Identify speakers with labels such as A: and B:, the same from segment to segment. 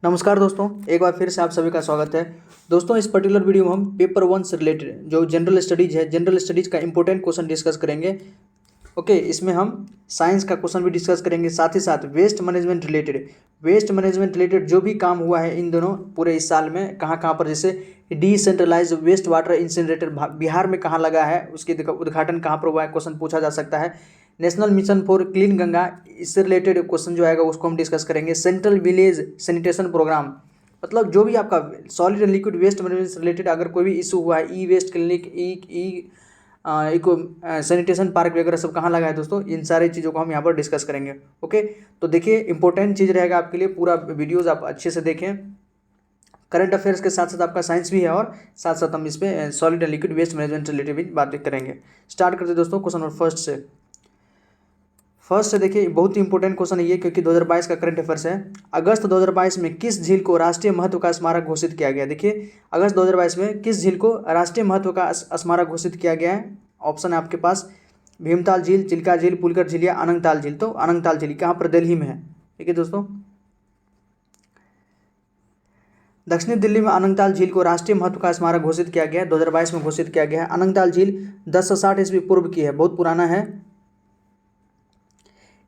A: नमस्कार दोस्तों, एक बार फिर से आप सभी का स्वागत है। दोस्तों, इस पर्टिकुलर वीडियो में हम पेपर वन से रिलेटेड जो जनरल स्टडीज़ है, जनरल स्टडीज़ का इंपॉर्टेंट क्वेश्चन डिस्कस करेंगे। ओके, इसमें हम साइंस का क्वेश्चन भी डिस्कस करेंगे, साथ ही साथ वेस्ट मैनेजमेंट रिलेटेड जो भी काम हुआ है इन दोनों पूरे इस साल में, कहाँ कहाँ पर, जैसे decentralize waste water incinerator Bihar में कहाँ लगा है, उसके उद्घाटन कहाँ पर हुआ है, क्वेश्चन पूछा जा सकता है। National mission for clean Ganga, इससे रिलेटेड क्वेश्चन जो आएगा उसको हम डिस्कस करेंगे। सेंट्रल विलेज सैनिटेशन प्रोग्राम, मतलब जो भी आपका solid and liquid waste management से रिलेटेड अगर कोई भी इशू हुआ है, e waste clinic, e eco sanitation park वगैरह सब कहाँ लगा है दोस्तों, इन सारी चीज़ों को हम यहाँ पर डिस्कस करेंगे। ओके, तो देखिए, इंपॉर्टेंट चीज़ रहेगा आपके लिए, पूरा वीडियोज़ आप अच्छे से देखें। करंट अफेयर्स के साथ साथ आपका साइंस भी है, और साथ साथ हम इस पर solid and liquid waste management related भी बातें करेंगे। स्टार्ट करते दोस्तों क्वेश्चन नंबर फर्स्ट से देखिए, बहुत ही इंपॉर्टेंट क्वेश्चन है ये, क्योंकि 2022 का करंट अफेयर्स है। अगस्त 2022 में किस झील को राष्ट्रीय महत्व का स्मारक घोषित किया गया? देखिए, अगस्त 2022 में किस झील को राष्ट्रीय महत्व का स्मारक घोषित किया गया है? ऑप्शन है आपके पास, भीमताल झील, चिल्का झील, पुलकर झील या अनंगताल झील। तो अनंगताल झील कहाँ पर? दिल्ली में है। ठीक है दोस्तों, दक्षिणी दिल्ली में अनंगताल झील को राष्ट्रीय महत्व का स्मारक घोषित किया गया है, 2022 में घोषित किया गया है। अनंगताल झील 1060 ईस्वी पूर्व की है, बहुत पुराना है।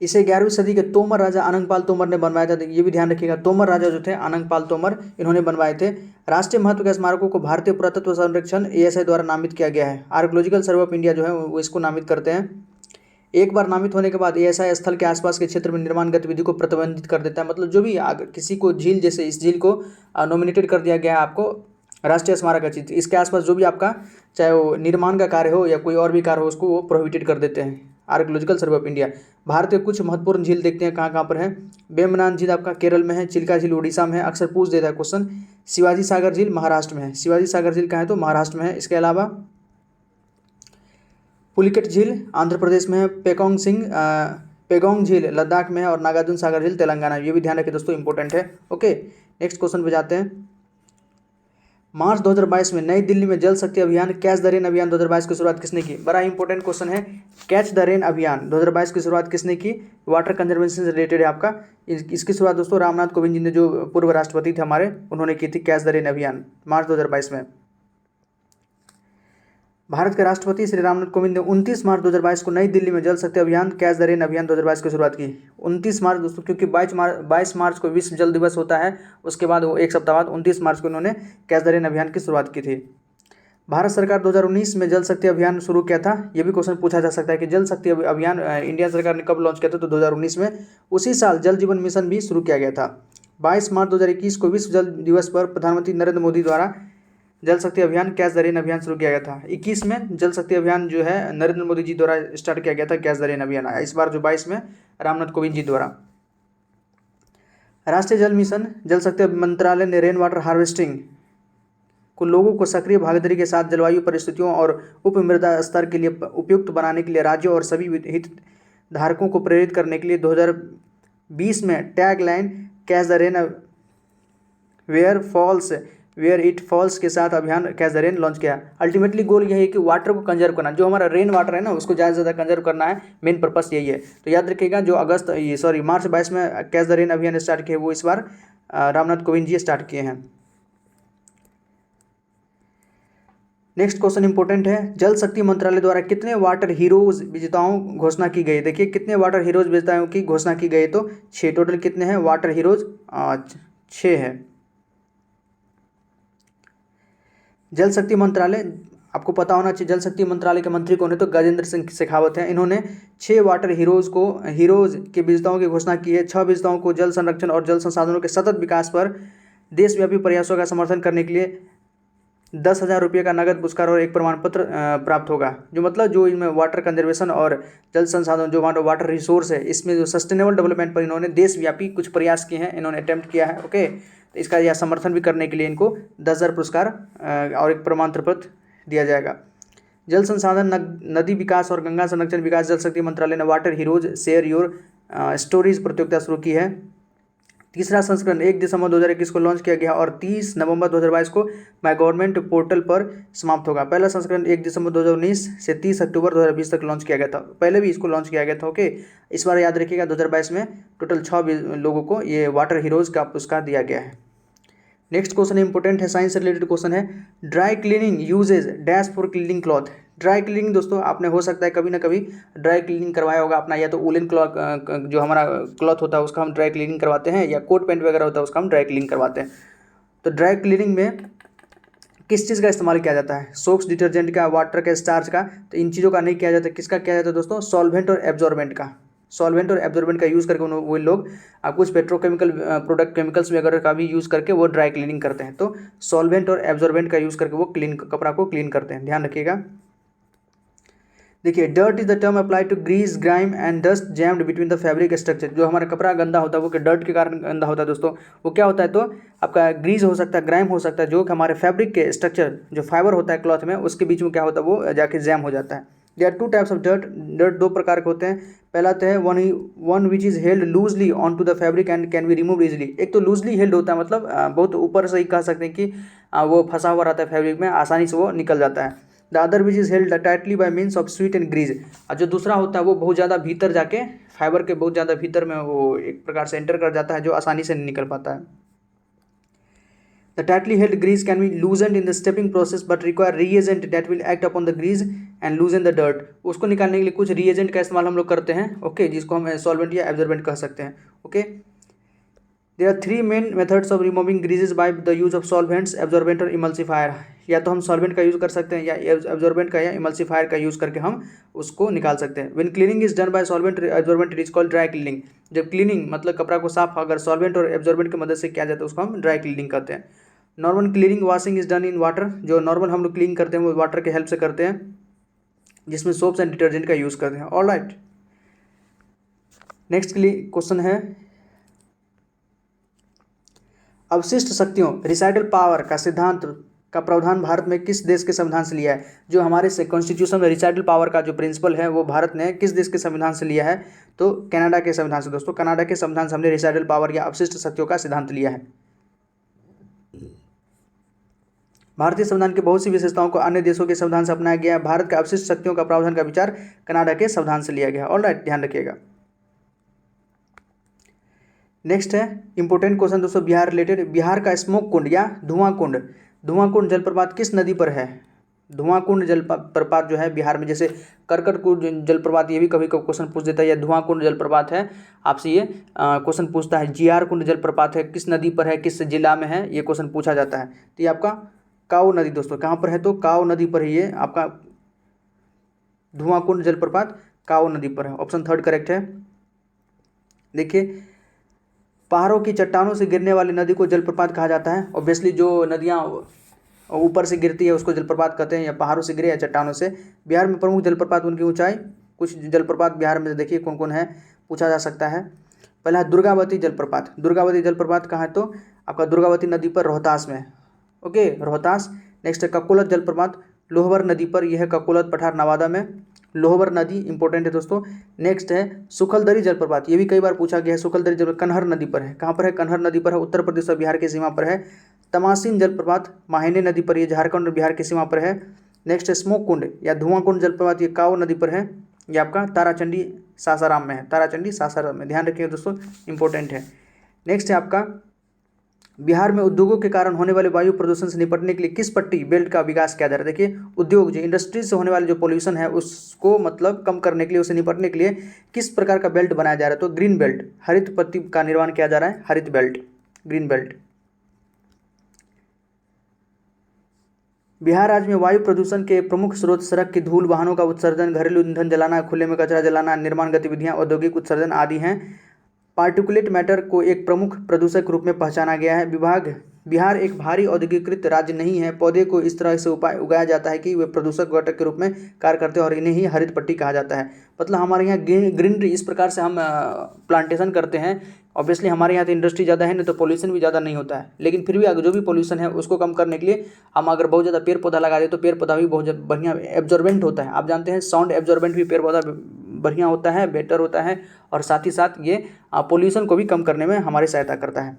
A: इसे 11वीं सदी के तोमर राजा अनंगपाल तोमर ने बनवाया था। ये भी ध्यान रखिएगा, तोमर राजा जो थे अनंगपाल तोमर, इन्होंने बनवाए थे। राष्ट्रीय महत्व के स्मारकों को भारतीय पुरातत्व संरक्षण ASI द्वारा नामित किया गया है। आर्कियोलॉजिकल सर्वे ऑफ इंडिया जो है वो इसको नामित करते हैं। एक बार नामित होने के बाद ASI स्थल के आसपास के क्षेत्र में निर्माण गतिविधि को प्रतिबंधित कर देता है। मतलब जो भी किसी को झील, जैसे इस झील को नॉमिनेटेड कर दिया गया है आपको राष्ट्रीय स्मारक का चीज, इसके आसपास जो भी आपका चाहे वो निर्माण का कार्य हो या कोई और भी कार्य हो, उसको वो प्रोहिबिटेड कर देते हैं। Archaeological survey of India. Bharat के कुछ महत्वपूर्ण झील देखते हैं कहाँ कहाँ पर है। वेम्बनाथ झील आपका केरल में है, चिल्का झील उड़ीसा में है, अक्सर पूछ देता है क्वेश्चन। शिवाजी सागर झील महाराष्ट्र में है। शिवाजी सागर झील कहाँ है? तो महाराष्ट्र में है। इसके अलावा पुलिकेट झील आंध्र प्रदेश में है, पेगोंग झील लद्दाख में है, और नागार्जुन सागर झील तेलंगाना। ये भी ध्यान रखिए दोस्तों, इंपॉर्टेंट है। ओके, नेक्स्ट क्वेश्चन पे जाते हैं। मार्च 2022 में नई दिल्ली में जल शक्ति अभियान कैच द रेन अभियान 2022 की शुरुआत किसने की? बड़ा इंपॉर्टेंट क्वेश्चन है। कैच द रेन अभियान 2022 की शुरुआत किसने की? वाटर कंजर्वेशन से रिलेटेड है आपका। इसकी शुरुआत दोस्तों रामनाथ कोविंद जी ने, जो पूर्व राष्ट्रपति थे हमारे, उन्होंने की थी। कैच द रेन अभियान मार्च 2022 में। भारत के राष्ट्रपति श्री रामनाथ कोविंद ने 29 मार्च 2022 को नई दिल्ली में जल शक्ति अभियान कैच द रेन अभियान 2022 की शुरुआत की। 29 मार्च दोस्तों, क्योंकि 22 मार्च को विश्व जल दिवस होता है, उसके बाद वो एक सप्ताह बाद 29 मार्च को उन्होंने कैच द रेन अभियान की शुरुआत की थी। भारत सरकार 2019 में जल शक्ति अभियान शुरू किया था। ये भी क्वेश्चन पूछा जा सकता है कि जल शक्ति अभियान इंडिया सरकार ने कब लॉन्च किया था? तो 2019 में। उसी साल जल जीवन मिशन भी शुरू किया गया था। 22 मार्च 2021 को विश्व जल दिवस पर प्रधानमंत्री नरेंद्र मोदी द्वारा जल शक्ति अभियान कैच द रेन अभियान शुरू किया गया था। 21 में जल शक्ति अभियान जो है नरेंद्र मोदी जी द्वारा स्टार्ट किया गया था, कैच द रेन अभियान। इस बार जो 22 में रामनाथ कोविंद जी द्वारा। राष्ट्रीय जल मिशन जल शक्ति मंत्रालय ने रेन वाटर हार्वेस्टिंग को लोगों को सक्रिय भागीदारी के साथ जलवायु परिस्थितियों और उपमृदा स्तर के लिए उपयुक्त बनाने के लिए राज्यों और सभी हितधारकों को प्रेरित करने के लिए 2020 में tag line catch the rain where it falls के साथ अभियान कैच द रेन लॉन्च किया। अल्टीमेटली गोल यही है कि वाटर को कंजर्व करना, जो हमारा रेन वाटर है ना, उसको ज़्यादा से ज़्यादा कंजर्व करना है। मेन पर्पस यही है। तो याद रखिएगा, जो मार्च 22 में कैच द रेन अभियान स्टार्ट किया, वो इस बार रामनाथ कोविंद जी स्टार्ट किए हैं। नेक्स्ट क्वेश्चन इंपॉर्टेंट है। जल शक्ति मंत्रालय द्वारा कितने वाटर हीरोज विजेताओं घोषणा की गई? देखिए, कितने वाटर हीरोज विजेताओं की घोषणा की गई? तो 6। टोटल कितने हैं वाटर हीरोज? 6 है। जल शक्ति मंत्रालय, आपको पता होना चाहिए जल शक्ति मंत्रालय के मंत्री कौन है? तो गजेंद्र सिंह शेखावत हैं। इन्होंने 6 वाटर हीरोज के विजेताओं की घोषणा की है। 6 विजेताओं को जल संरक्षण और जल संसाधनों के सतत विकास पर देशव्यापी प्रयासों का समर्थन करने के लिए 10,000 रुपये का नगद पुरस्कार और एक प्रमाण पत्र प्राप्त होगा। जो मतलब जो इनमें वाटर कंजर्वेशन और जल संसाधन, जो वाटर रिसोर्स है, इसमें जो सस्टेनेबल डेवलपमेंट पर इन्होंने देशव्यापी कुछ प्रयास किए हैं, इन्होंने अटेम्प्ट किया है। ओके, तो इसका यह समर्थन भी करने के लिए इनको 10,000 पुरस्कार और एक प्रमाण पत्र दिया जाएगा। जल संसाधन, नदी विकास और गंगा संरक्षण विकास जल शक्ति मंत्रालय ने water heroes share your stories प्रतियोगिता शुरू की है। तीसरा संस्करण 1 दिसंबर 2021 को लॉन्च किया गया और 30 नवंबर 2022 को माई गवर्नमेंट पोर्टल पर समाप्त होगा। पहला संस्करण 1 दिसंबर 2019 से 30 अक्टूबर 2020 तक लॉन्च किया गया था। पहले भी इसको लॉन्च किया गया था। ओके, इस बार याद रखिएगा 2022 में टोटल 6 लोगों को ये वाटर हीरोज़ का पुरस्कार दिया गया है। नेक्स्ट क्वेश्चन इंपॉर्टेंट है, साइंस से रिलेटेड क्वेश्चन है। Dry cleaning uses dash for cleaning cloth. Dry cleaning दोस्तों आपने हो सकता है कभी ना कभी ड्राई क्लीनिंग करवाया होगा अपना, या तो वुलन क्लॉथ जो हमारा क्लॉथ होता है उसका हम ड्राई क्लीनिंग करवाते हैं, या कोट पैंट वगैरह होता है उसका हम ड्राई क्लीनिंग करवाते हैं। तो ड्राई क्लीनिंग में किस चीज़ का इस्तेमाल किया जाता है? सोप्स, डिटर्जेंट का, वाटर का, स्टार्च का। तो इन चीज़ों का नहीं किया जाता, किसका किया जाता है दोस्तों? सॉल्वेंट और एब्जॉर्बेंट का। सॉल्वेंट और एब्जॉर्बेंट का यूज़ करके वो लोग कुछ पेट्रोकेमिकल प्रोडक्ट केमिकल्स वगैरह का भी यूज़ करके वो ड्राई क्लीनिंग करते हैं। तो सॉल्वेंट और एब्जॉर्बेंट का यूज़ करके वो कपड़ा को क्लीन करते हैं, ध्यान रखिएगा। देखिए, dirt is the term apply to grease, grime and dust jammed between the fabric structure. जो हमारा कपड़ा गंदा होता है वो डर्ट के कारण गंदा होता है दोस्तों। वो क्या होता है? तो आपका ग्रीस हो सकता है, ग्राइम हो सकता है, जो कि हमारे फैब्रिक के स्ट्रक्चर जो फाइबर होता है क्लॉथ में उसके बीच में क्या होता है वो जाके जैम हो जाता है। There are 2 types of dirt. Dirt 2 प्रकार के होते हैं। पहला तो है one which is held loosely on to the fabric and can be remove easily. एक तो लूजली हेल्ड होता है, मतलब बहुत ऊपर से ही कह सकते हैं कि वो फंसा हुआ रहता है फैब्रिक में, आसानी से वो निकल जाता है। The other which is held tightly by means of sweet and grease. और जो दूसरा होता है वो बहुत ज़्यादा भीतर जाके फाइबर के बहुत ज़्यादा भीतर में वो एक प्रकार से एंटर कर जाता है, जो आसानी से नहीं निकल पाता है। The tightly held grease can be loosened in the stepping process but require reagent that will act upon the grease and loosen the dirt. उसको निकालने के लिए कुछ रीएजेंट का इस्तेमाल हम लोग करते हैं। ओके, जिसको हम सॉल्वेंट या एब्जॉर्बेंट कह सकते हैं। Okay, there are 3 main methods of removing greases by the use of solvents, absorbent और इमल्सिफायर। या तो हम सॉल्वेंट का यूज़ कर सकते हैं, या एब्जॉर्बेंट का या इमल्सिफायर का यूज़ करके हम उसको निकाल सकते हैं। When cleaning is done by solvent absorbent it is called dry cleaning. जब क्लीनिंग मतलब कपड़ा को साफ अगर सॉल्वेंट और एब्जॉर्बेंट की मदद से किया जाता है उसको हम ड्राई क्लीनिंग करते हैं। Normal cleaning washing is done in water. जो नॉर्मल हम लोग क्लीन करते हैं वो वाटर के हेल्प से करते हैं, जिसमें सोप्स एंड डिटर्जेंट का यूज़ करते हैं। ऑलराइट, नेक्स्ट क्वेश्चन है, अवशिष्ट शक्तियों रिसाइडल पावर का सिद्धांत का प्रावधान भारत में किस देश के संविधान से लिया है? जो हमारे से कॉन्स्टिट्यूशन में रिसाइडल पावर का जो प्रिंसिपल है वो भारत ने किस देश के संविधान से लिया है? तो कनाडा के संविधान से दोस्तों। कनाडा के संविधान से हमने रिसाइडल पावर या अवशिष्ट शक्तियों का सिद्धांत लिया है। भारतीय संविधान की बहुत सी विशेषताओं को अन्य देशों के संविधान से अपनाया गया है। भारत के अवशिष्ट शक्तियों का प्रावधान का विचार कनाडा के संविधान से लिया गया है। ऑलराइट, ध्यान रखिएगा। नेक्स्ट है इंपॉर्टेंट क्वेश्चन दोस्तों, बिहार रिलेटेड। बिहार का स्मोक कुंड या धुआं कुंड, धुआं कुंड जलप्रपात किस नदी पर है? धुआं कुंड जलप्रपात जो है बिहार में, जैसे करकट कुंड जलप्रपात, ये भी कभी कभी क्वेश्चन पूछ देता है। या धुआं कुंड जलप्रपात है, आपसे ये क्वेश्चन पूछता है। जीआर कुंड जलप्रपात है, किस नदी पर है, किस जिला में है, ये क्वेश्चन पूछा जाता है। तो ये आपका काऊ नदी दोस्तों, कहाँ पर है? तो काऊ नदी पर ही ये आपका धुआं कुंड जलप्रपात काऊ नदी पर है। ऑप्शन 3 करेक्ट है। देखिए, पहाड़ों की चट्टानों से गिरने वाली नदी को जलप्रपात कहा जाता है। ऑब्वियसली जो नदियाँ ऊपर से गिरती है उसको जलप्रपात कहते हैं, या पहाड़ों से गिरे या चट्टानों से। बिहार में प्रमुख जलप्रपात, उनकी ऊंचाई, कुछ जलप्रपात बिहार में देखिए कौन कौन है, पूछा जा सकता है। पहला है दुर्गावती जलप्रपात। दुर्गावती जलप्रपात कहाँ है? तो आपका दुर्गावती नदी पर रोहतास में। ओके, रोहतास। नेक्स्ट है ककोलत जलप्रपात, लोहबर नदी पर, यह है ककोलत पठार नवादा में। लोहबर नदी इंपॉर्टेंट है दोस्तों। नेक्स्ट है सुखलदरी जलप्रपात, ये भी कई बार पूछा गया है। सुखलदरी जलप्रपात कन्हर नदी पर है। कहाँ पर है? कन्हर नदी पर है, उत्तर प्रदेश और बिहार की सीमा पर है। तमासीन जलप्रपात माहिने नदी पर, ये झारखंड और बिहार की सीमा पर है। नेक्स्ट है स्मोक कुंड या धुआं कुंड जलप्रपात, ये काऊ नदी पर है, ये आपका ताराचंडी सासाराम में है। ताराचंडी सासाराम में, ध्यान रखिएगा दोस्तों, इंपॉर्टेंट है। नेक्स्ट है आपका बिहार में उद्योगों के कारण होने वाले वायु प्रदूषण से निपटने के लिए किस पट्टी बेल्ट का विकास किया जा रहा है? देखिए, उद्योग जो इंडस्ट्री से होने वाले जो पोल्यूशन है उसको मतलब कम करने के लिए, उसे निपटने के लिए किस प्रकार का बेल्ट बनाया जा रहा है? तो ग्रीन बेल्ट, हरित पट्टी का निर्माण किया जा रहा है, हरित बेल्ट, ग्रीन बेल्ट। बिहार राज्य में वायु प्रदूषण के प्रमुख स्रोत सड़क की धूल, वाहनों का उत्सर्जन, घरेलू ईंधन जलाना, खुले में कचरा जलाना, निर्माण गतिविधियां, औद्योगिक उत्सर्जन आदि हैं। पार्टिकुलेट मैटर को एक प्रमुख प्रदूषक के रूप में पहचाना गया है। बिहार एक भारी औद्योगिकृत राज्य नहीं है। पौधे को इस तरह से उगाया जाता है कि वे प्रदूषक घटक के रूप में कार्य करते हैं और इन्हें ही हरित पट्टी कहा जाता है। मतलब हमारे यहाँ ग्रीनरी इस प्रकार से हम प्लांटेशन करते हैं। ऑब्वियसली हमारे यहाँ तो इंडस्ट्री ज़्यादा है नहीं तो पोल्यूशन भी ज़्यादा नहीं होता है, लेकिन फिर भी अगर जो भी पोल्यूशन है उसको कम करने के लिए हम अगर बहुत ज़्यादा पेड़ पौधा लगा दें तो पेड़ पौधा भी बहुत बढ़िया एब्जॉर्बेंट होता है। आप जानते हैं साउंड एब्जॉर्बेंट भी पेड़ पौधा बढ़िया होता है, बेटर होता है, और साथ ही साथ ये पोल्यूशन को भी कम करने में हमारी सहायता करता है।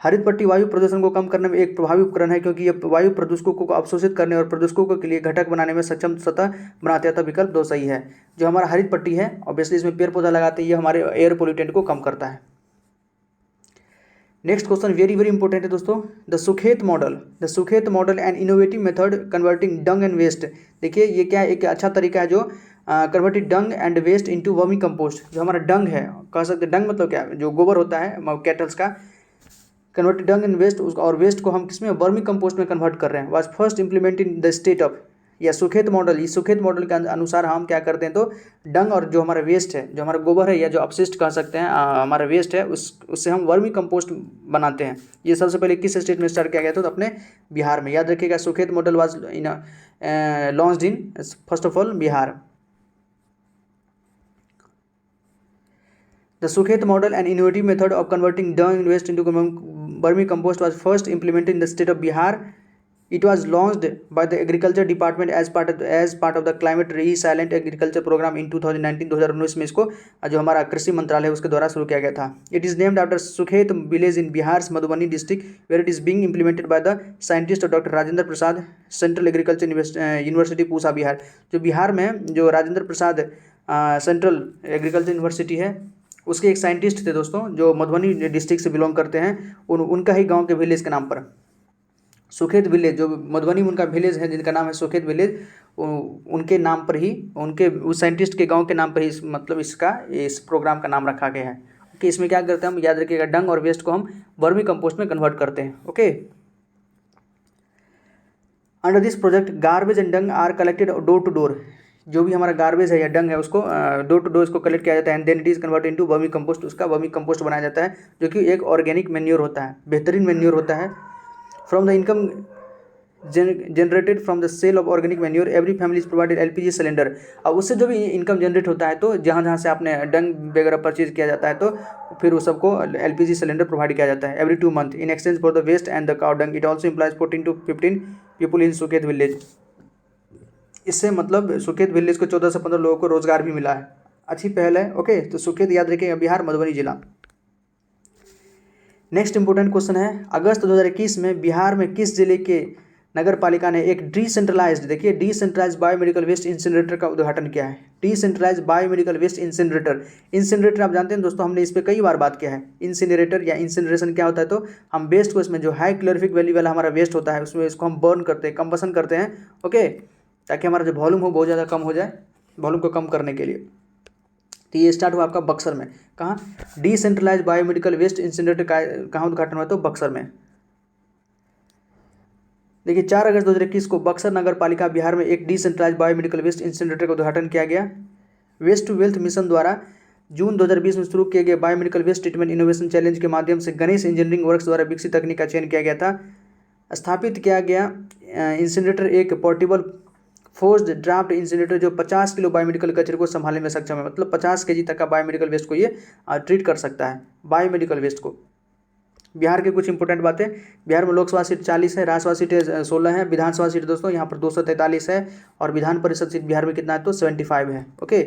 A: हरित पट्टी वायु प्रदूषण को कम करने में एक प्रभावी उपकरण है, क्योंकि यह वायु प्रदूषकों को अवशोषित करने और प्रदूषकों के लिए घटक बनाने में सक्षम सतह बनाते हैं। तो विकल्प 2 सही है। जो हमारा हरित पट्टी है, ऑब्वियसली इसमें पेड़ पौधा लगाते हैं, ये हमारे एयर पोल्यूटेंट को कम करता है। Next question very very important है दोस्तों, the Sukhet model and innovative method converting dung and waste. देखिए ये क्या है, एक अच्छा तरीका है जो converted dung and waste into vermicompost. जो हमारा डंग है, कह सकते हैं डंग मतलब क्या, जो गोबर होता है कैटल्स का, कन्वर्टेड डंग एंड वेस्ट, और वेस्ट को हम किसमें, वर्मी कंपोस्ट में कन्वर्ट कर रहे हैं। Was first implement in the state of, या सुखेत मॉडल, इस सुखेत मॉडल के अनुसार हम क्या करते हैं, तो डंग और जो हमारा वेस्ट है, जो हमारा गोबर है या जो अपशिष्ट कह सकते हैं हमारा वेस्ट है, उससे हम वर्मी कंपोस्ट बनाते हैं। ये सबसे पहले किस स्टेट में स्टार्ट किया गया था, तो अपने बिहार में। याद रखिएगा, Sukhet model was launched in first of all Bihar. The Sukhet model, an innovative method of converting dung and waste into vermicompost, was first implemented in the state of Bihar. It was launched by the Agriculture Department as part of the Climate Resilient Agriculture Program in 2019। 2019 में इसको जो हमारा कृषि मंत्रालय है उसके द्वारा शुरू किया गया था। It is named after Sukhet village in Bihar's Madhubani district, where it is being implemented by the scientist Dr. Rajendra Prasad, Central Agriculture University Pusa Bihar. जो बिहार में जो Rajendra Prasad central agriculture university है, उसके एक साइंटिस्ट थे दोस्तों, जो मधुबनी डिस्ट्रिक्ट से बिलोंग करते हैं। उनका ही गांव के विलेज के नाम पर सुखेत विलेज, जो मधुबनी में उनका विलेज है जिनका नाम है सुखेत विलेज, उनके नाम पर ही, उनके उस साइंटिस्ट के गांव के नाम पर ही मतलब इस प्रोग्राम का नाम रखा गया है। ओके, इसमें क्या करते हैं हम, याद रखिएगा, डंग और वेस्ट को हम वर्मी कंपोस्ट में कन्वर्ट करते हैं। Okay, under this project garbage and dung are collected door to door. जो भी हमारा गार्बेज है या डंग है उसको डोर टू डोर इसको कलेक्ट किया जाता है, and then it is convert into vermicompost. उसका वर्मी कंपोस्ट बनाया जाता है, जो कि एक ऑर्गेनिक मैन्योर होता है, बेहतरीन मैन्योर होता है। From the income generated from the sale of organic manure, every family is provided LPG cylinder. अब उससे जो भी इनकम जनरेट होता है, तो जहाँ जहाँ से आपने डंग वगैरह परचेज किया जाता है, तो फिर उस सबको एलपीजी सिलेंडर प्रोवाइड किया जाता है every 2 month in exchange for the waste and the cow dung. It also employs 14 to 15 people in Sukhet village. इससे मतलब सुखेत विलेज को 14 से 15 लोगों को रोजगार भी मिला है। अच्छी पहल है। ओके, तो सुखेत याद रखिएगा, बिहार मधुबनी जिला। नेक्स्ट इंपोर्टेंट क्वेश्चन है, अगस्त 2021 में बिहार में किस जिले के नगर पालिका ने एक डिसेंट्रलाइज्ड, देखिए डिसेंट्रलाइज्ड बायोमेडिकल वेस्ट इंसिनरेटर का उद्घाटन किया है। डिसेंट्रलाइज्ड बायोमेडिकल वेस्ट इंसिनरेटर आप जानते हैं दोस्तों, हमने इस पर कई बार बात किया है। इंसिनरेटर या इंसिनरेशन क्या होता है, तो हम वेस्ट को, इसमें जो हाई क्लोरिफिक वैल्यू वाला हमारा वेस्ट होता है, उसमें इसको हम बर्न करते हैं, कंबसन करते हैं। ओके, ताकि हमारा जो वॉल्यूम हो बहुत ज़्यादा कम हो जाए, वॉल्यूम को कम करने के लिए। तो ये स्टार्ट हुआ आपका बक्सर में। कहाँ? डिसेंट्रलाइज्ड बायोमेडिकल वेस्ट इंसिनरेटर का कहाँ उद्घाटन हुआ, तो बक्सर में। देखिए 4 अगस्त 2021 को बक्सर नगर पालिका बिहार में एक डिसेंट्रलाइज्ड बायोमेडिकल वेस्ट इंसिनरेटर का उद्घाटन किया गया। वेस्ट टू वेल्थ मिशन द्वारा जून 2020 में शुरू किए गए biomedical waste treatment innovation challenge के माध्यम से गणेश इंजीनियरिंग वर्क्स द्वारा विकसित तकनीक का चयन किया गया था। स्थापित किया गया इंसिनरेटर एक पोर्टेबल फोर्स्ड ड्राफ्ट इंसिनरेटर जो 50 किलो बायोमेडिकल कचरे को संभालने में सक्षम है। मतलब 50 kg तक का बायोमेडिकल वेस्ट को ये ट्रीट कर सकता है, बायोमेडिकल वेस्ट को। बिहार के कुछ इंपॉर्टेंट बातें, बिहार में लोकसभा सीट 40 है, राज्यसभा सीट 16 है, विधानसभा सीट दोस्तों यहाँ पर 243 है, और विधान परिषद सीट बिहार में कितना है, तो 75 है। ओके,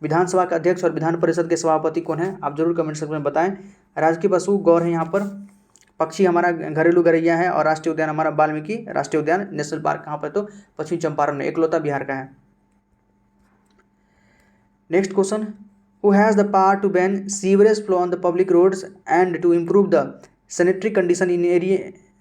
A: विधानसभा का अध्यक्ष और विधान परिषद के सभापति कौन है, आप जरूर कमेंट सेक्शन में बताएं। राजकीय पशु गौर है यहाँ पर, पक्षी हमारा घरेलू गौरैया है, और राष्ट्रीय उद्यान हमारा वाल्मीकि राष्ट्रीय उद्यान नेशनल पार्क कहाँ पर, तो पश्चिमी चंपारण में, एकलौता बिहार का है। Next question, who has the power to ban sewerage flow on the public roads and to improve the sanitary condition in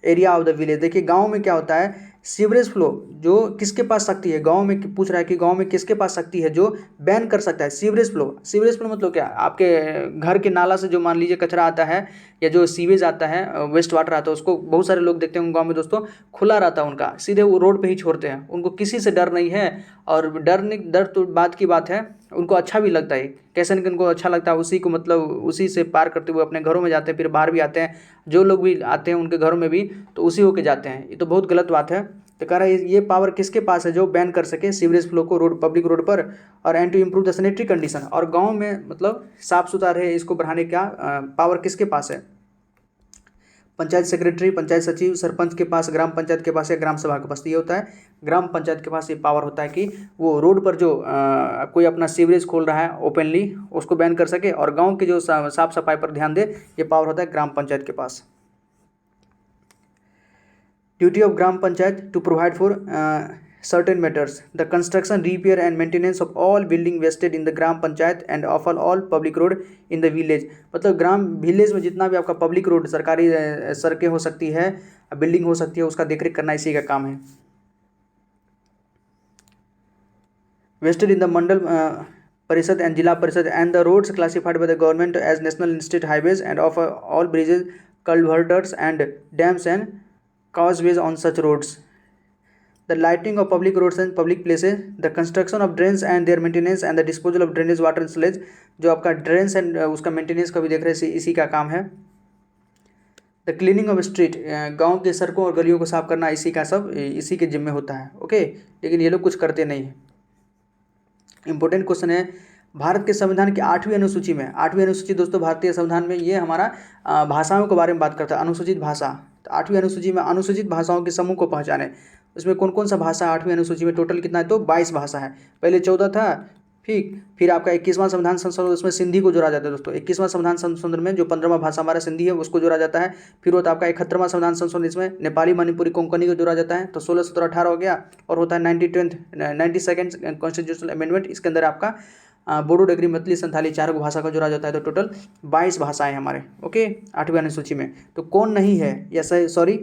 A: area of the village. देखिए गांव में क्या होता है, सीवरेज फ्लो जो किसके पास शक्ति है, गांव में पूछ रहा है कि गांव में किसके पास शक्ति है जो बैन कर सकता है सीवरेज फ्लो। सीवरेज फ्लो मतलब क्या, आपके घर के नाला से जो मान लीजिए कचरा आता है या जो सीवेज आता है, वेस्ट वाटर आता है, उसको बहुत सारे लोग देखते हैं गांव में दोस्तों, खुला रहता है उनका, सीधे वो रोड पे ही छोड़ते हैं, उनको किसी से डर नहीं है। और डर तो बात की बात है, उनको अच्छा भी लगता है, कैसे न उनको अच्छा लगता है, उसी को मतलब उसी से पार करते हुए अपने घरों में जाते हैं, फिर बाहर भी आते हैं, जो लोग भी आते हैं उनके घरों में भी तो उसी होके जाते हैं। ये तो बहुत गलत बात है। तो कह रहा है ये पावर किसके पास है जो बैन कर सके सीवरेज फ्लो को रोड, पब्लिक रोड पर, और and to improve the sanitary condition, और गांव में मतलब साफ सुथरा रहे इसको बढ़ाने का पावर किसके पास है। पंचायत सेक्रेटरी, पंचायत सचिव, सरपंच के पास, ग्राम पंचायत के पास या ग्राम सभा के पास ये होता है। ग्राम पंचायत के पास ये पावर होता है कि वो रोड पर जो कोई अपना सीवरेज खोल रहा है ओपनली उसको बैन कर सके, और गांव के जो साफ सफाई पर ध्यान दे, ये पावर होता है ग्राम पंचायत के पास। Duty of gram panchayat to provide for certain matters, the construction, repair and maintenance of all building vested in the gram panchayat and of all public road in the village। मतलब ग्राम विलेज में जितना भी आपका पब्लिक रोड, सरकारी सड़कें हो सकती है, बिल्डिंग हो सकती है, उसका देखरेख करना इसी का काम है। vested in the मंडल परिषद and zila parishad and the roads classified by the government as national and state highways and of all bridges, culverts and dams and causeways on such roads, the lighting of public roads and public places, the construction of drains and their maintenance and the disposal of drainage water and sludge। जो आपका drains and उसका maintenance का भी देख रहे हैं, इसी का काम है। द क्लीनिंग ऑफ स्ट्रीट, गांव के सड़कों और गलियों को साफ करना इसी का सब इसी के जिम्मे होता है। ओके, लेकिन ये लोग कुछ करते नहीं है। इंपॉर्टेंट क्वेश्चन है, भारत के संविधान की 8वीं अनुसूची में, 8वीं अनुसूची दोस्तों भारतीय संविधान में, ये हमारा भाषाओं के बारे में बात करता है, अनुसूचित भाषा। तो 8वीं अनुसूची में अनुसूचित भाषाओं के समूह को पहचाने, उसमें कौन कौन सा भाषा 8वीं अनुसूची में, टोटल कितना है तो 22 भाषा है। पहले 14 था, फिर आपका 21वां संविधान संशोधन, उसमें सिंधी को जोड़ा जाता है दोस्तों। 21वां संविधान संशोधन में जो 15वां भाषा हमारा सिंधी है उसको जोड़ा जाता है। फिर होता है आपका 71वां संविधान संशोधन, इसमें नेपाली, मणिपुरी, कोंकणी को जोड़ा जाता है। तो 16, 17, 18 हो गया। और होता है 92nd कॉन्स्टिट्यूशनल अमेंडमेंट, इसके अंदर आपका बोडो, डगरी, मैथिली, संथाली 4 भाषा का जोड़ा जाता है। तो टोटल 22 भाषाएं हमारे, ओके, 8वीं अनुसूची में। तो कौन नहीं है, या सॉरी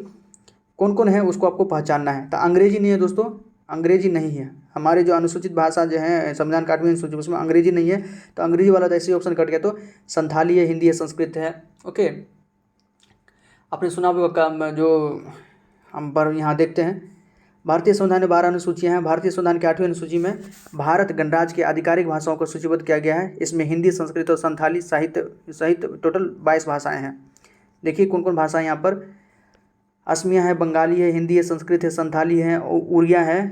A: कौन कौन है उसको आपको पहचानना है। तो अंग्रेजी नहीं है दोस्तों, अंग्रेजी नहीं है हमारे जो अनुसूचित भाषा जो है संविधान का 8वीं अनुसूची, उसमें अंग्रेजी नहीं है। तो अंग्रेजी वाला तो ऐसे ऑप्शन कट गया। तो संथाली है, हिंदी है, संस्कृत है। ओके, आपने सुना होगा जो हम पर यहाँ देखते हैं, भारतीय संविधान में 12 अनुसूचियाँ हैं। भारतीय संविधान की 8वीं अनुसूची में भारत गणराज्य की आधिकारिक भाषाओं को सूचीबद्ध किया गया है। इसमें हिंदी, संस्कृत और संथाली सहित टोटल 22 भाषाएं हैं। देखिए कौन कौन भाषाएं यहाँ पर, असमिया है, बंगाली है, हिंदी है, संस्कृत है, संथाली है, उड़िया है,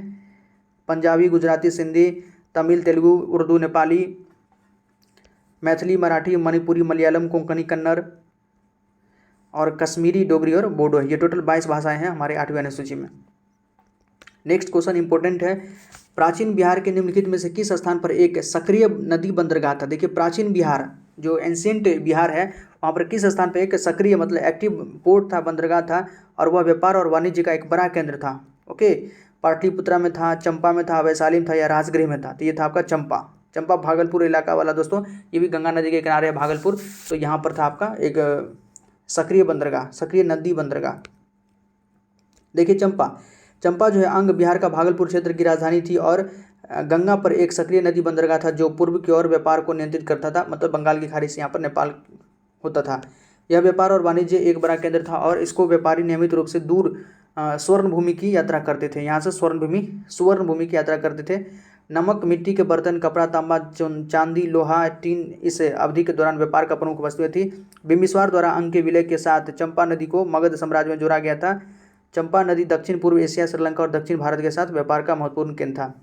A: पंजाबी, गुजराती, सिंधी, तमिल, तेलुगु, उर्दू, नेपाली, मैथिली, मराठी, मणिपुरी, मलयालम, कोंकणी, कन्नड़ और कश्मीरी, डोगरी और बोडो है। ये टोटल 22 भाषाएं हैं हमारे 8वीं अनुसूची में। नेक्स्ट क्वेश्चन इंपॉर्टेंट है, प्राचीन बिहार के निम्नलिखित में से किस स्थान पर एक सक्रिय नदी बंदरगाह था। देखिए प्राचीन बिहार जो एंशिएंट बिहार है, वहाँ पर किस स्थान पर एक सक्रिय मतलब एक्टिव पोर्ट था, बंदरगाह था, और वह व्यापार और वाणिज्य का एक बड़ा केंद्र था। ओके, पाटलिपुत्रा में था, चंपा में था, वैशाली में था या राजगृह में था। तो ये था आपका चंपा भागलपुर इलाका वाला दोस्तों, ये भी गंगा नदी के किनारे है भागलपुर। तो यहाँ पर था आपका एक सक्रिय बंदरगाह, सक्रिय नदी बंदरगाह। देखिए चंपा जो है अंग बिहार का भागलपुर क्षेत्र की राजधानी थी, और गंगा पर एक सक्रिय नदी बंदरगाह था जो पूर्व की ओर व्यापार को नियंत्रित करता था, मतलब बंगाल की खाड़ी से यहाँ पर नेपाल होता था। यह व्यापार और वाणिज्य एक बड़ा केंद्र था, और इसको व्यापारी नियमित रूप से दूर स्वर्ण भूमि की यात्रा करते थे। यहाँ से स्वर्ण भूमि की यात्रा करते थे। नमक, मिट्टी के बर्तन, कपड़ा, तांबा, चांदी, लोहा, टीन इस अवधि के दौरान व्यापार का प्रमुख वस्तुएं थी। बिम्बिसार द्वारा अंग के विलय के साथ चंपा नदी को मगध साम्राज्य में जोड़ा गया था। चंपा नदी दक्षिण पूर्व एशिया, श्रीलंका और दक्षिण भारत के साथ व्यापार का महत्वपूर्ण केंद्र था।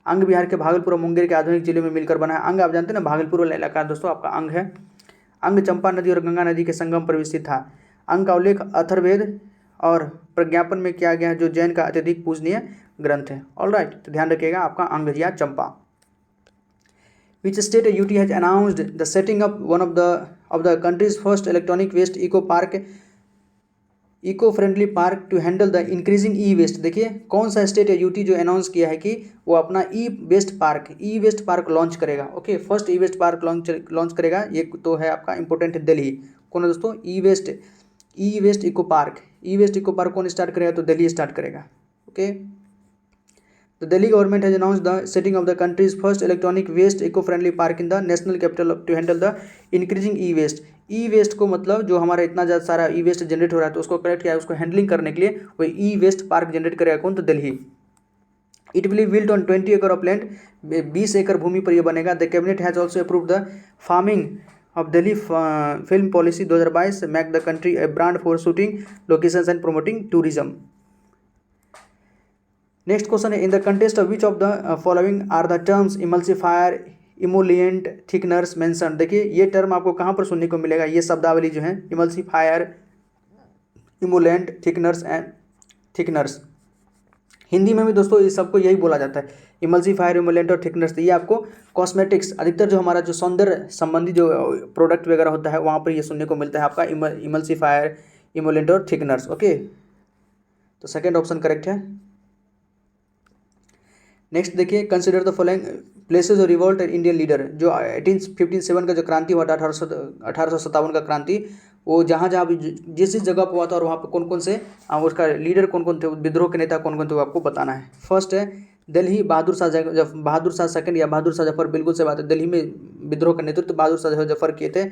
A: अंग बिहार के भागलपुर और मुंगेर के आधुनिक जिले में मिलकर बना है। अंग आप जानते हैं ना, भागलपुर वाला इलाका दोस्तों आपका अंग है। अंग चंपा नदी और गंगा नदी के संगम पर विस्तृत था। अंग का उल्लेख अथर्ववेद और प्रज्ञापन में किया गया, जो जैन का अत्यधिक पूजनीय ग्रंथ है। ऑलराइट, तो ध्यान रखिएगा आपका अंग या चंपा। Which state UT has announced the setting up one of the country's first electronic waste eco friendly park to handle the increasing e waste. देखिए कौन सा स्टेट है यूटी जो अनाउंस किया है कि वो अपना ई वेस्ट पार्क लॉन्च करेगा। ओके, फर्स्ट ई वेस्ट पार्क लॉन्च करेगा। ये तो है आपका इंपॉर्टेंट दिल्ली। कौन है दोस्तों, ई वेस्ट इको पार्क कौन स्टार्ट करेगा, तो दिल्ली स्टार्ट करेगा। Okay, The Delhi government has announced the setting of the country's first electronic waste eco-friendly park in the national capital to handle the increasing e-waste। E-waste को मतलब जो हमारा इतना ज़्यादा सारा ई वेस्ट जनरेट हो रहा है, तो उसको कलेक्ट किया है, उसको हैंडलिंग करने के लिए वो ई वेस्ट पार्क जनरेट करेगा कौन, तो Delhi. It will be built on 20 एकड़ ऑफ लैंड, 20 एकड़ भूमि पर यह बनेगा। The cabinet has also approve the forming of Delhi film policy 2022 make the country a brand for shooting locations and promoting tourism. Next question है, in the context of which of the following are the terms emulsifier, emollient, thickeners mention. देखिए ये term आपको कहाँ पर सुनने को मिलेगा, ये शब्दावली जो है emulsifier, emollient, thickeners and thickeners. Hindi में भी दोस्तों इस सबको यही बोला जाता है, इमल्सीफायर, इमोलेंट और थिकनर्स। ये आपको कॉस्मेटिक्स, अधिकतर जो हमारा जो सौंदर्य संबंधी जो प्रोडक्ट वगैरह होता है वहाँ पर ये सुनने को मिलता है आपका, इमल्सीफायर, इमोलेंट और थिकनर्स। ओके, तो सेकेंड ऑप्शन करेक्ट है। नेक्स्ट देखिए, consider the following places of revolt and Indian leader. जो 1857 का जो क्रांति हुआ था, 1857 का क्रांति, वो जहाँ जहाँ भी जिस जिस जगह पर हुआ था और वहाँ पर कौन कौन से उसका लीडर कौन कौन थे, विद्रोह के नेता कौन कौन थे, वो आपको बताना है। फर्स्ट है दिल्ली, बहादुर शाह बहादुर शाह सेकंड या बहादुर शाह जफर, बिल्कुल से बात है। दिल्ली में विद्रोह का नेतृत्व बहादुर शाह जफर किए थे।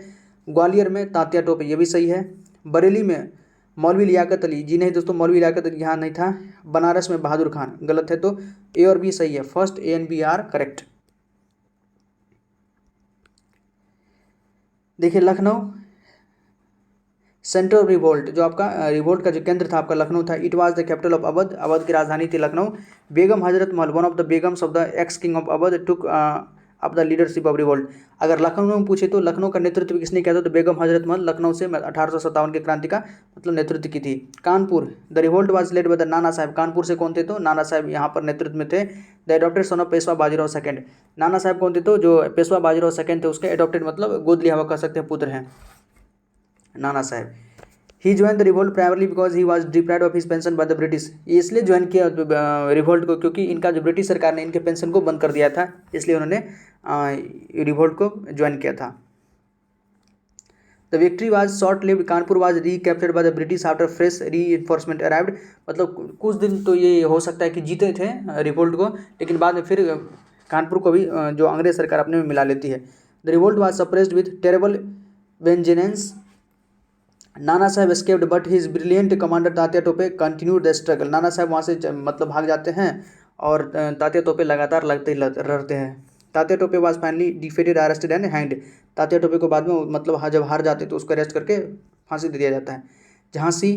A: ग्वालियर में तात्या टोपे, ये भी सही है। बरेली में मौलवी लियाकत अली, जी नहीं दोस्तों, मौलवी लियाकत अली यहाँ नहीं था। बनारस में बहादुर खान, गलत है, तो ए और बी सही है। First A and B are correct. देखिए, लखनऊ सेंटर ऑफ रिवोल्ट, जो आपका रिवोल्ट का जो केंद्र था आपका लखनऊ था। It was the capital of Awadh, Awadh की राजधानी थी Lucknow. Begum Hazrat Mahal, one of the Begums of the x king of Awadh, took up the leadership of revolt. अगर लखनऊ में पूछे तो लखनऊ का नेतृत्व किसने किया था, तो बेगम हजरत महल लखनऊ से 1857 की क्रांति का मतलब नेतृत्व की थी। Kanpur, the revolt was led by the नाना साहब, कानपुर से कौन थे, तो नाना साहब यहाँ पर नेतृत्व में थे। The adopted son of Peshwa Bajirao second, नाना साहब कौन थे, तो जो पेशवा बाजीराव सेकंड थे उसके एडॉप्टेड मतलब गोद लिया हुआ कह सकते हैं, पुत्र हैं Nana Sahib. He join the revolt primarily because he was deprived of his pension by the British, इसलिए ज्वाइन किया रिवोल्ट को क्योंकि इनका जो ब्रिटिश सरकार ने इनके पेंशन को बंद कर दिया था, इसलिए उन्होंने रिवोल्ट को ज्वाइन किया था। The victory was short lived, Kanpur was recaptured by the British after fresh reinforcement arrived, मतलब कुछ दिन तो ये हो सकता है कि जीते थे रिवोल्ट को, लेकिन बाद में फिर कानपुर को भी जो अंग्रेज सरकार अपने में मिला लेती है। The revolt was suppressed with terrible vengeance, Nana Sahib escaped but his brilliant commander Tatya Tope continued the struggle, Nana Sahib वहाँ से मतलब भाग जाते हैं और तात्या टोपे लगातार रहते हैं। Tatya Tope was finally defeated, arrested and hanged, Tatya Tope को बाद में मतलब जब हार जाते तो उसको अरेस्ट करके फांसी दे दिया जाता है। झांसी,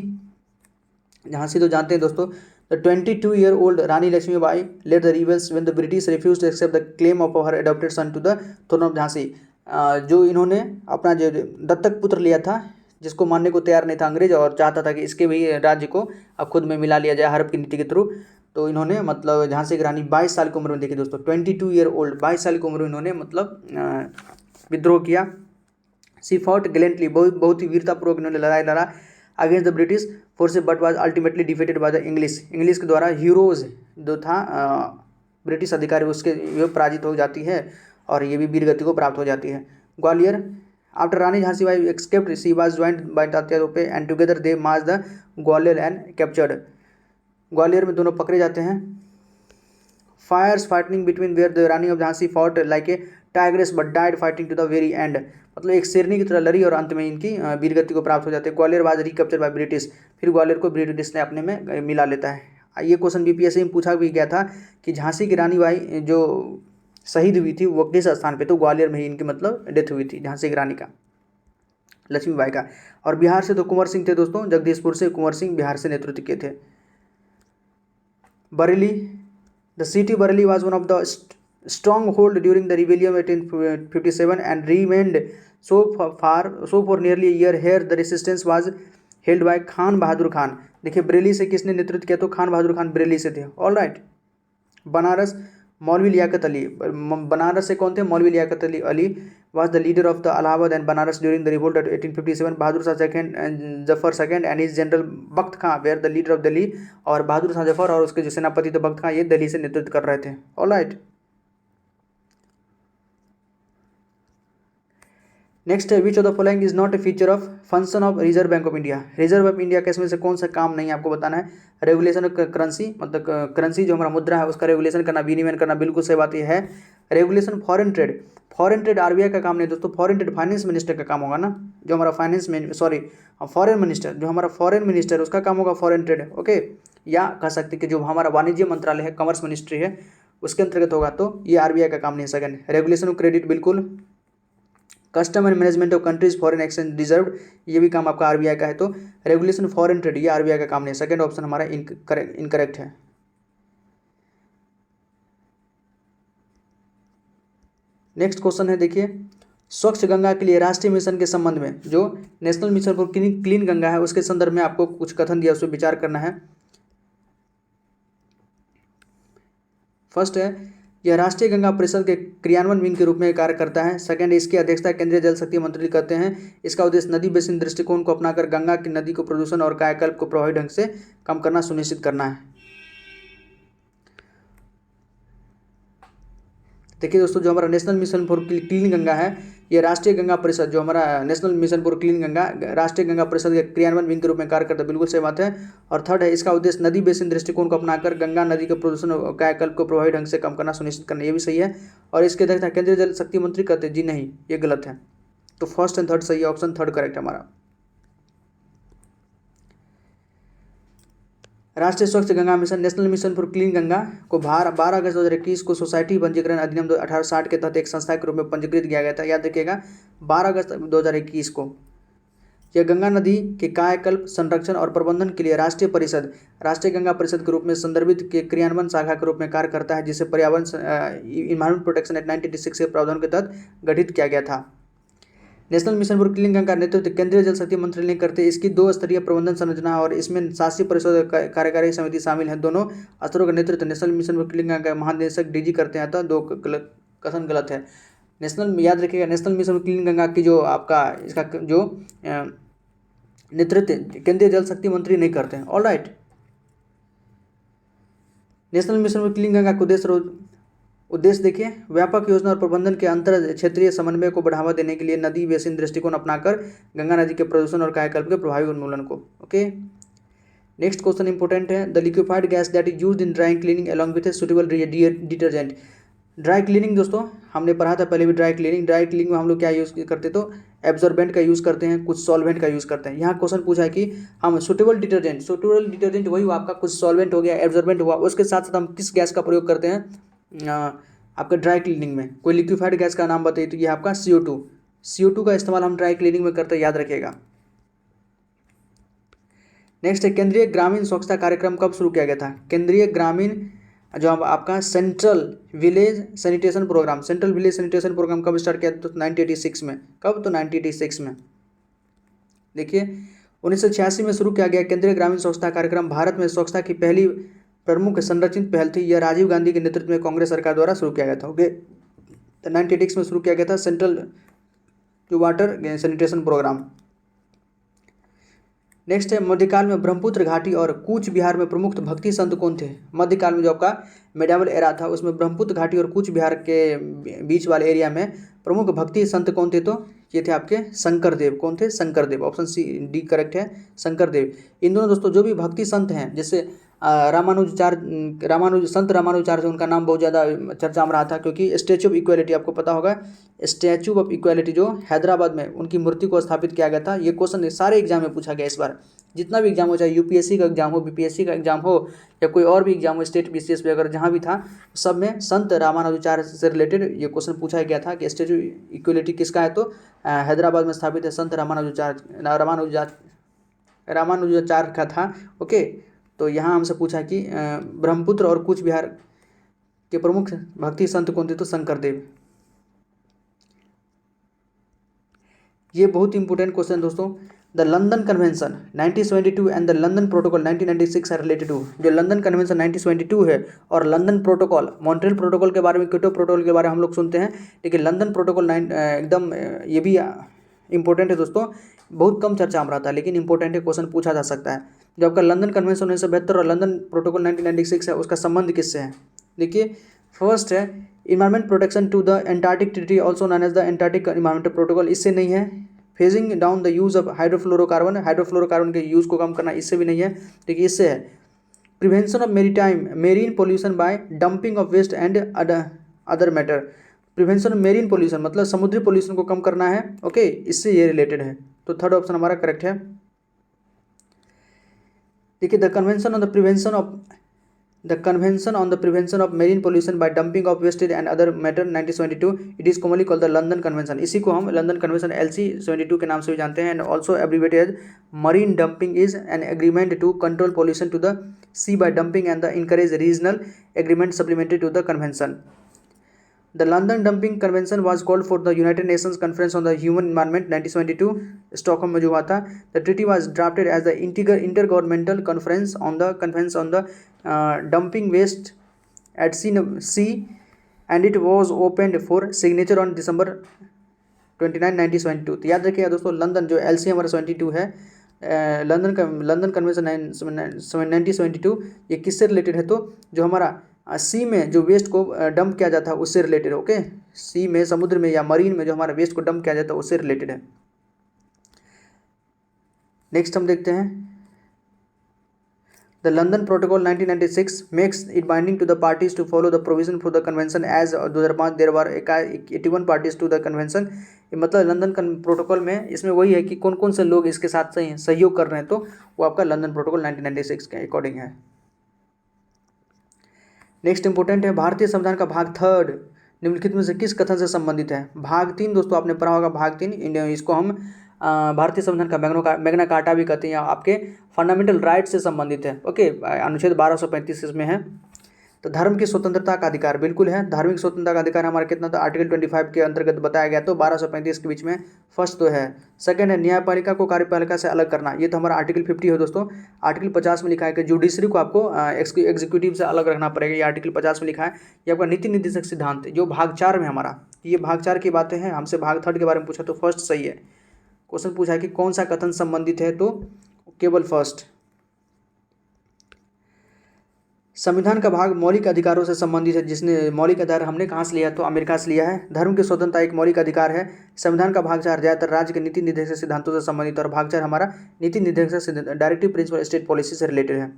A: झांसी तो जानते हैं दोस्तों, the 22-year-old Rani Lakshmibai led the rebels when the British refuse to accept the claim of her adopted son to the throne of Jhansi, जो इन्होंने अपना जो दत्तक पुत्र लिया था जिसको मानने को तैयार नहीं था अंग्रेज, और चाहता था कि इसके भी राज्य को अब खुद में मिला लिया जाए हड़प की नीति के थ्रू, तो इन्होंने मतलब झांसी की रानी 22 साल की उम्र में, देखिए दोस्तों 22-year-old 22 साल की उम्र में इन्होंने मतलब विद्रोह किया। सी फॉट गैलेंटली, बहुत ही वीरतापूर्वक इन्होंने लड़ाई लड़ा against the British forces but was ultimately defeated by the English, English के द्वारा हीरोज जो था ब्रिटिश अधिकारी उसके ये पराजित हो जाती है और ये भी वीरगति को प्राप्त हो जाती है। Gwalior, after Rani Jhansibai escaped she was joined by Tatya Tope and together they marched the Gwalior and captured, Gwalior में दोनों पकड़े जाते हैं। Fierce fighting between where the Rani of Jhansi fought like a tigress but died fighting to the very end, मतलब एक शेरनी की तरह लड़ी और अंत में इनकी वीरगति को प्राप्त हो जाते हैं। Gwalior was recaptured by British, फिर ग्वालियर को ब्रिटिश ने अपने में मिला लेता है। ये क्वेश्चन बीपीएससी में पूछा भी गया था कि झांसी की रानी बाई जो शहीद हुई थी वो किस स्थान पे, तो ग्वालियर में ही इनकी मतलब डेथ हुई थी झांसी की रानी का, लक्ष्मीबाई का। और बिहार से तो कुंवर सिंह थे दोस्तों, जगदीशपुर से कुंवर सिंह बिहार से नेतृत्व किए थे। Bareilly, the city Bareilly was one of the strong hold during the rebellion 1857 and remained so for nearly a year here the resistance was held by Khan Bahadur Khan, देखिए बरेली से किसने नेतृत्व किया, तो खान बहादुर खान बरेली से थे। All right. बनारस, मौलवी लियाकत अली, बनारस से कौन थे, Maulvi Liaquat Ali was the leader of the Allahabad and Banaras during the revolt at 1857, Bahadur Shah second and Zafar second and his general Bakht Khan were the leader of Delhi, और बहादुर शाह जफर और उसके जो सेनापति थे बख्त खां, ये दिल्ली से नेतृत्व कर रहे थे। All right. नेक्स्ट है विच of the following is not a feature of function of reserve bank of India, reserve of India के से कौन सा काम नहीं है आपको बताना है। रेगुलेशन ऑफ करेंसी, मतलब करेंसी जो हमारा मुद्रा है उसका रेगुलेशन करना, विनिमय करना, बिल्कुल सही बात ये है। Regulation foreign trade, foreign trade RBI का काम नहीं दोस्तों, फॉरेन ट्रेड फाइनेंस मिनिस्टर का काम होगा ना, जो हमारा फॉरेन मिनिस्टर, जो हमारा फॉरेन मिनिस्टर उसका काम होगा फॉरेन ट्रेड। ओके, या कह सकते कि जो हमारा वाणिज्य मंत्रालय है, कॉमर्स मिनिस्ट्री है, उसके अंतर्गत होगा, तो ये आरबीआई का काम नहीं है। सेकंड, रेगुलेशन ऑफ क्रेडिट, बिल्कुल। Custom and management of countries foreign exchange reserve, ये भी काम आपका आरबीआई का है, तो रेगुलेशन फॉरेन ट्रेड ये आरबीआई का काम नहीं है। सेकंड ऑप्शन हमारा इनकरेक्ट है। नेक्स्ट क्वेश्चन है देखिए, स्वच्छ गंगा के लिए राष्ट्रीय मिशन के संबंध में, जो national mission for clean Ganga है, उसके संदर्भ में आपको कुछ कथन दिया, उस पर विचार करना है। फर्स्ट है, यह राष्ट्रीय गंगा परिषद के क्रियान्वयन विंग के रूप में कार्य करता है। सेकंड, इसकी अध्यक्षता केंद्रीय जल शक्ति मंत्री करते हैं। इसका उद्देश्य नदी बेसिन दृष्टिकोण को अपनाकर गंगा की नदी को प्रदूषण और कायाकल्प को प्रभावी ढंग से कम करना सुनिश्चित करना है। देखिए दोस्तों, जो हमारा national mission for clean Ganga है, ये राष्ट्रीय गंगा परिषद, जो हमारा national mission for clean Ganga राष्ट्रीय गंगा परिषद के क्रियान्वयन विंग के रूप में कार्य करता है, बिल्कुल सही बात है। और थर्ड है, इसका उद्देश्य नदी बेसिन दृष्टिकोण को अपनाकर गंगा नदी के प्रदूषण और कायाकल्प को प्रभावी ढंग से कम करना सुनिश्चित करना, ये भी सही है। और इसके अध्यक्षता केंद्रीय जल शक्ति मंत्री करते हैं, जी नहीं, ये गलत है। तो फर्स्ट एंड थर्ड सही है, ऑप्शन थर्ड करेक्ट है हमारा। राष्ट्रीय स्वच्छ Ganga mission, national mission for clean Ganga को 12 अगस्त 2021 को सोसाइटी पंजीकरण अधिनियम 1860 के तहत एक संस्था के रूप में पंजीकृत किया गया था। याद रखिएगा, 12 अगस्त 2021 को। यह गंगा नदी के कायाकल्प, संरक्षण और प्रबंधन के लिए राष्ट्रीय परिषद, राष्ट्रीय गंगा परिषद के रूप में संदर्भित के क्रियान्वयन शाखा के रूप में कार्य करता है, जिसे पर्यावरण इन्वायरमेंट प्रोटेक्शन एक्ट 1986 के प्रावधान के तहत गठित किया गया था। National mission for clean Ganga का नेतृत्व केंद्रीय जल शक्ति मंत्री ने करते। इसकी 2 स्तरीय प्रबंधन संरचना और इसमें शासी परिषद कार्यकारी समिति शामिल है। दोनों स्तरों का नेतृत्व national mission for clean Ganga के महानिदेशक डीजी करते हैं। अतः 2 कथन गलत है। नेशनल, याद रखिएगा, national mission for clean Ganga की जो आपका इसका जो नेतृत्व केंद्रीय जल शक्ति मंत्री नहीं करते हैं। All right. National mission for clean Ganga का उद्देश्य देखिए, व्यापक योजना और प्रबंधन के अंतर क्षेत्रीय समन्वय को बढ़ावा देने के लिए नदी बेसिन दृष्टिकोण अपनाकर गंगा नदी के प्रदूषण और कायाकल्प के प्रभावी उन्मूलन को। ओके, नेक्स्ट क्वेश्चन इंपॉर्टेंट है। The liquefied gas that is used in dry cleaning along with a suitable detergent. Dry cleaning दोस्तों हमने पढ़ा था पहले भी। ड्राई क्लीनिंग में हम लोग क्या यूज़ करते, तो एब्जॉर्बेंट का यूज़ करते हैं, कुछ सॉल्वेंट का यूज़ करते हैं। यहाँ क्वेश्चन पूछा है कि हम सुटेबल डिटर्जेंट वही हुआ आपका, कुछ सॉल्वेंट हो गया, एब्जॉर्बेंट हुआ, उसके साथ साथ हम किस गैस का प्रयोग करते हैं आपका ड्राई क्लीनिंग में। कोई लिक्विफाइड गैस का नाम बताइए, तो ये आपका CO2 का इस्तेमाल हम ड्राई क्लीनिंग में करते हैं, याद रखिएगा। नेक्स्ट है, केंद्रीय ग्रामीण स्वच्छता कार्यक्रम कब शुरू किया गया था। केंद्रीय ग्रामीण जो आपका सेंट्रल विलेज सैनिटेशन प्रोग्राम कब स्टार्ट किया, तो 1986 में। कब, तो 1986 में। देखिए 1986 में शुरू किया गया केंद्रीय ग्रामीण स्वच्छता कार्यक्रम भारत में स्वच्छता की पहली प्रमुख संरचित पहल थी। यह राजीव गांधी के नेतृत्व में कांग्रेस सरकार द्वारा शुरू किया गया था। ओके, 1986 में शुरू किया गया था central water sanitation programme. Next है, मध्यकाल में ब्रह्मपुत्र घाटी और कूच बिहार में प्रमुख भक्ति संत कौन थे। मध्यकाल में जो आपका मेडावल एरा था, उसमें ब्रह्मपुत्र घाटी और कूच बिहार के बीच वाले एरिया में प्रमुख भक्ति संत कौन थे, तो ये थे आपके शंकरदेव। कौन थे, शंकरदेव। ऑप्शन डी करेक्ट है, शंकरदेव। इन दोनों दोस्तों जो भी भक्ति संत हैं, जैसे संत रामानुजाचार्य, उनका नाम बहुत ज़्यादा चर्चा में रहा था, क्योंकि स्टैचू ऑफ इक्वालिटी आपको पता होगा, स्टैचू ऑफ इक्वालिटी जो हैदराबाद में उनकी मूर्ति को स्थापित किया गया था। ये क्वेश्चन सारे एग्जाम में पूछा गया इस बार, जितना भी एग्जाम हो, चाहे यूपीएससी का एग्जाम हो, बीपीएससी का एग्जाम हो, या कोई और भी एग्जाम हो, स्टेट बीसीएस पे अगर जहाँ भी था, सब में संत रामानुजाचार्य से रिलेटेड ये क्वेश्चन पूछा गया था कि स्टैचू इक्वालिटी किसका है, तो हैदराबाद में स्थापित है, संत रामानुजाचार्य का था। ओके, तो यहाँ हमसे पूछा कि ब्रह्मपुत्र और कूच बिहार के प्रमुख भक्ति संत कौन थे, तो शंकरदेव। ये बहुत इंपॉर्टेंट क्वेश्चन दोस्तों। The London convention 1972 and the London protocol 1996 are related to. जो लंदन कन्वेंशन 1972 है और लंदन प्रोटोकॉल, मॉन्ट्रियल प्रोटोकॉल के बारे में, क्योटो प्रोटोकॉल के बारे में हम लोग सुनते हैं, लेकिन लंदन प्रोटोकॉल एकदम ये भी इंपॉर्टेंट है दोस्तों। बहुत कम चर्चा में रहा था, लेकिन इंपॉर्टेंट है, क्वेश्चन पूछा जा सकता है। जो आपका लंदन कन्वेंशन 1972 और लंदन प्रोटोकॉल 1996 है, उसका संबंध किससे है। देखिए फर्स्ट है environment protection to the Antarctic treaty also known as the Antarctic environmental protocol, इससे नहीं है। Phasing down the use of hydrofluorocarbon के यूज़ को कम करना, इससे भी नहीं है। देखिए इससे है prevention of marine pollution by dumping of waste and other matter. Prevention of marine pollution मतलब समुद्री पोल्यूशन को कम करना है। ओके, इससे ये रिलेटेड है, तो थर्ड ऑप्शन हमारा करेक्ट है। देखिए the convention on the prevention of marine pollution by dumping of wastage and other matter 1972, it is commonly called the London convention. इसी को हम लंदन कन्वेंशन LC 72 के नाम से भी जानते हैं। And also abbreviated as marine dumping is an agreement to control pollution to the sea by dumping and the encourage regional agreement supplementary to the convention. The London dumping convention was called for the United Nations conference on the human environment 1972 Stockholm में जो हुआ था। The treaty was drafted as the intergovernmental conference on the dumping waste at sea and it was opened for signature on December 29, 1972। तो याद रखिएगा दोस्तों, London जो LC हमारा 72 है, लंदन कन्वेंशन 1972, ये किससे रिलेटेड है? तो जो हमारा सी में जो वेस्ट को डंप किया जाता है उससे रिलेटेड है। ओके, सी में, समुद्र में या मरीन में जो हमारा वेस्ट को डंप किया जाता है उससे रिलेटेड है। नेक्स्ट हम देखते हैं, the London protocol 1996 makes it binding to the parties to follow the provision for the convention as 2005 there were 81 parties to the convention. मतलब लंदन प्रोटोकॉल में इसमें वही है कि कौन कौन से लोग इसके साथ सहयोग कर रहे हैं, तो वो आपका लंदन प्रोटोकॉल 1996 के अकॉर्डिंग है। नेक्स्ट इंपॉर्टेंट है, भारतीय संविधान का भाग 3 निम्नलिखित में से किस कथन से संबंधित है? भाग 3 दोस्तों आपने पढ़ा होगा, भाग 3 इंडिया, इसको हम भारतीय संविधान का मैग्ना कार्टा भी कहते हैं, या आपके फंडामेंटल राइट से संबंधित है। ओके, अनुच्छेद 1235 इसमें है। तो धर्म की स्वतंत्रता का अधिकार बिल्कुल है, धार्मिक स्वतंत्रता का अधिकार हमारा कितना था? आर्टिकल 25 के अंतर्गत बताया गया, तो 1235 के बीच में फर्स्ट तो है। सेकंड है, न्यायपालिका को कार्यपालिका से अलग करना, ये तो हमारा आर्टिकल 50 है दोस्तों। आर्टिकल 50 में लिखा है कि जुडिशरी को आपको एग्जीक्यूटिव से अलग रखना पड़ेगा, ये आर्टिकल 50 में लिखा है। ये आपका नीति निर्देशक सिद्धांत जो भाग 4 में हमारा, ये भाग 4 की बातें हैं। हमसे भाग 3 के बारे में पूछा तो फर्स्ट सही है। क्वेश्चन पूछा है कि कौन सा कथन संबंधित है, तो केवल फर्स्ट। संविधान का भाग मौलिक अधिकारों से संबंधित है, जिसने मौलिक अधिकार हमने कहाँ से लिया, तो अमेरिका से लिया है। धर्म की स्वतंत्रता एक मौलिक अधिकार है। संविधान का भाग 4 ज़्यादातर राज्य के नीति निर्देशक सिद्धांतों से संबंधित, और भाग 4 हमारा नीति निर्देशक डायरेक्टिव प्रिंसिपल स्टेट पॉलिसी से रिलेटेड है।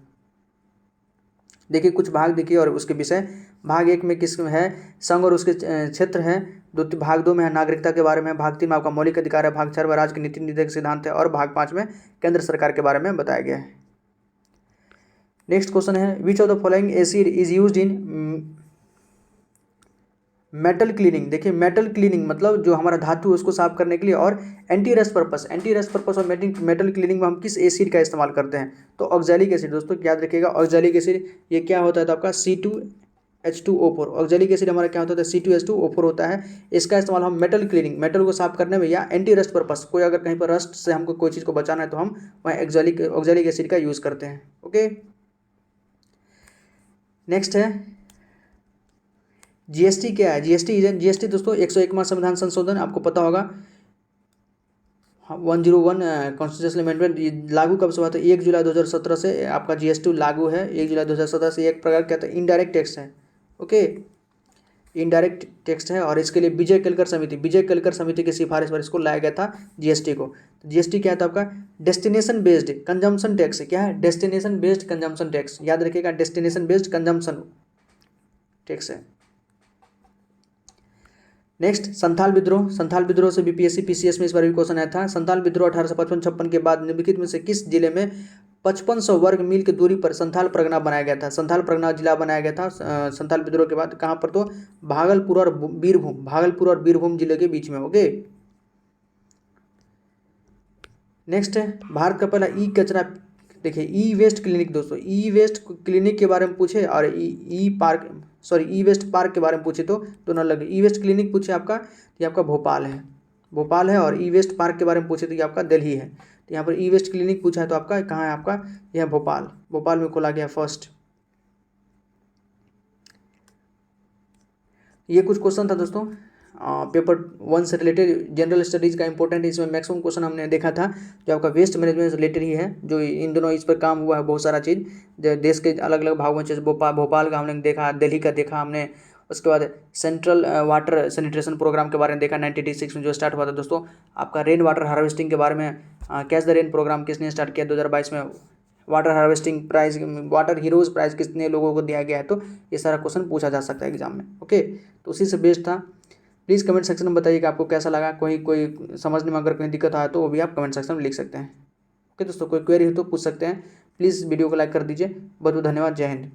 A: देखिए कुछ भाग देखिए और उसके विषय। भाग 1 में किस है? संघ और उसके क्षेत्र है। भाग 2 में है नागरिकता के बारे में। भाग 3 में आपका मौलिक अधिकार है। भाग 4 में राज्य के नीति निर्देशक सिद्धांत है, और भाग 5 में केंद्र सरकार के बारे में बताया गया है। नेक्स्ट क्वेश्चन है, विच of the following acid is used in metal cleaning? देखिए मेटल क्लीनिंग मतलब जो हमारा धातु है उसको साफ करने के लिए, और एंटी रस्ट पर्पस और मेटल क्लीनिंग में हम किस एसिड का इस्तेमाल करते हैं? तो ऑक्जेलिक एसिड। दोस्तों याद रखिएगा, ऑक्जेलिक एसिड ये क्या होता है? तो आपका C2H2O4। ऑक्जेलिक एसिड हमारा क्या होता है? C2H2O4 होता है। इसका इस्तेमाल हम मेटल क्लीनिंग, मेटल को साफ करने में, या एंटी रस्ट पर्पस, कोई अगर कहीं पर रस्ट से हमको कोई चीज़ को बचाना है तो हम वहाँ ऑक्जेलिक एसिड का यूज़ करते हैं। ओके, नेक्स्ट है जीएसटी क्या है? जीएसटी दोस्तों 101वां संविधान संशोधन, आपको पता होगा 101 कॉन्स्टिट्यूशनल अमेंडमेंट लागू कब से हुआ था? 1 जुलाई 2017 से आपका जीएसटी लागू है। 1 जुलाई 2017 से। एक प्रकार क्या था? इनडायरेक्ट टैक्स है। ओके, इनडायरेक्ट टैक्स है, और इसके लिए विजय केलकर समिति की सिफारिश पर इसको लाया गया था जीएसटी को। तो जीएसटी क्या था आपका? Destination based consumption tax. क्या है? डेस्टिनेशन बेस्ड कंजम्पशन टैक्स, याद रखिएगा, डेस्टिनेशन बेस्ड कंजम्पशन टैक्स है। नेक्स्ट, संथाल विद्रोह से बीपीएससी पीसीएस में इस बार भी क्वेश्चन आया था। संथाल विद्रोह 1855-56 के बाद निम्नलिखित में से किस जिले में 5500 वर्ग मील की दूरी पर संथाल परगना बनाया गया था? संथाल परगना जिला बनाया गया था संथाल विद्रोह के बाद। कहाँ पर? तो भागलपुर और बीरभूम जिले के बीच में। ओके, नेक्स्ट है, भारत का पहला ई कचरा, देखिए ई वेस्ट क्लिनिक दोस्तों, ई वेस्ट क्लिनिक के बारे में पूछे और ई वेस्ट पार्क के बारे में पूछे तो दोनों अलग। ई वेस्ट क्लिनिक पूछे आपका, ये आपका भोपाल है, और ई वेस्ट पार्क के बारे में पूछे तो ये आपका दिल्ली है। तो यहाँ पर ई वेस्ट क्लिनिक पूछा है तो आपका कहाँ है? आपका यह भोपाल में खोला गया फर्स्ट। ये कुछ क्वेश्चन था दोस्तों पेपर 1 से रिलेटेड, जनरल स्टडीज़ का इंपॉर्टेंट है। इसमें मैक्सिमम क्वेश्चन हमने देखा था जो आपका वेस्ट मैनेजमेंट से रिलेटेड ही है, जो इन दोनों इस पर काम हुआ है बहुत सारा चीज़, जो देश के अलग अलग भागों में, जैसे भोपाल का हमने देखा, दिल्ली का देखा हमने। उसके बाद सेंट्रल वाटर सैनिटेशन प्रोग्राम के बारे में देखा 1986 में जो स्टार्ट हुआ था दोस्तों। आपका रेन वाटर हार्वेस्टिंग के बारे में, कैच द रेन प्रोग्राम किसने स्टार्ट किया 2022 में। Water harvesting prize, water heroes prize कितने लोगों को दिया गया है, तो ये सारा क्वेश्चन पूछा जा सकता है एग्जाम में। ओके, तो उसी से बेस्ड था। प्लीज़ कमेंट सेक्शन में बताइए कि आपको कैसा लगा। कोई समझने में अगर कहीं दिक्कत आए तो वो भी आप कमेंट सेक्शन में लिख सकते हैं। ओके दोस्तों, कोई क्वेरी हो तो पूछ सकते हैं। प्लीज़ वीडियो को लाइक कर दीजिए। बहुत बहुत धन्यवाद। जय हिंद।